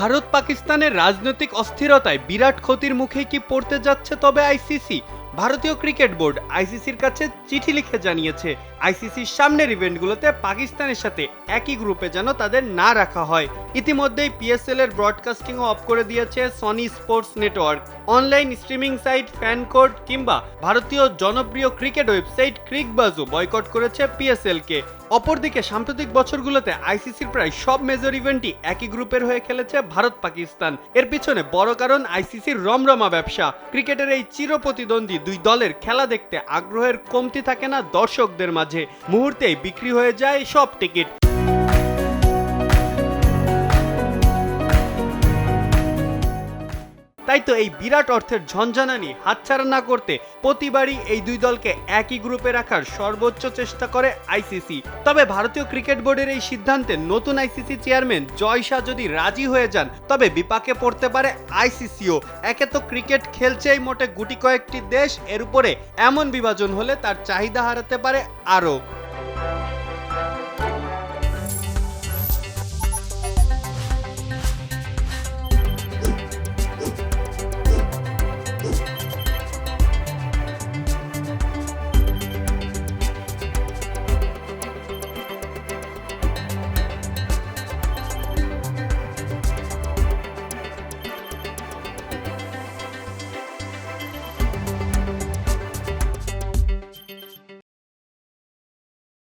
ভারত পাকিস্তানের রাজনৈতিক অস্থিরতায় বিরাট ক্ষতির মুখে কি পড়তে যাচ্ছে তবে আইসিসি? ভারতীয় ক্রিকেট বোর্ড আইসিসির কাছে চিঠি লিখে জানিয়েছে আইসিসির সামনের ইভেন্টগুলোতে পাকিস্তানের সাথে একই গ্রুপে যেন তাদের না রাখা হয়। ইতিমধ্যেই পিএসএল এর ব্রডকাস্টিংও অফ করে দিয়েছে Sony sports network. Online streaming site FanCode কিংবা ভারতীয় জনপ্রিয় ক্রিকেট ওয়েবসাইট ক্রিকবাজও বয়কট করেছে পিএসএল কে। অপরদিকে সাম্প্রতিক বছরগুলোতে আইসিসির প্রায় সব মেজর ইভেন্টই একই গ্রুপের হয়ে খেলেছে ভারত পাকিস্তান। এর পিছনে বড় কারণ আইসিসির রমরমা ব্যবসা। ক্রিকেটের এই চিরপ্রতিদ্বন্দ্বী দুই দলের খেলা দেখতে আগ্রহের কমতি থাকে না দর্শকদের মাঝে। মুহূর্তেই বিক্রি হয়ে যায় সব টিকিট। তাই তো এই বিরাট অর্থের ঝঞ্ঝানানি হাতছাড়া না করতে প্রতিবারই এই দুই দলকে একই গ্রুপে রাখার সর্বোচ্চ চেষ্টা করে আইসিসি। তবে ভারতীয় ক্রিকেট বোর্ডের এই সিদ্ধান্তে নতুন আইসিসি চেয়ারম্যান জয় শাহ যদি রাজি হয়ে যান তবে বিপাকে পড়তে পারে আইসিসিও। একে তো ক্রিকেট খেলছেই মোটে গুটি কয়েকটি দেশ, এর উপরে এমন বিভাজন হলে তার চাহিদা হারাতে পারে আরও।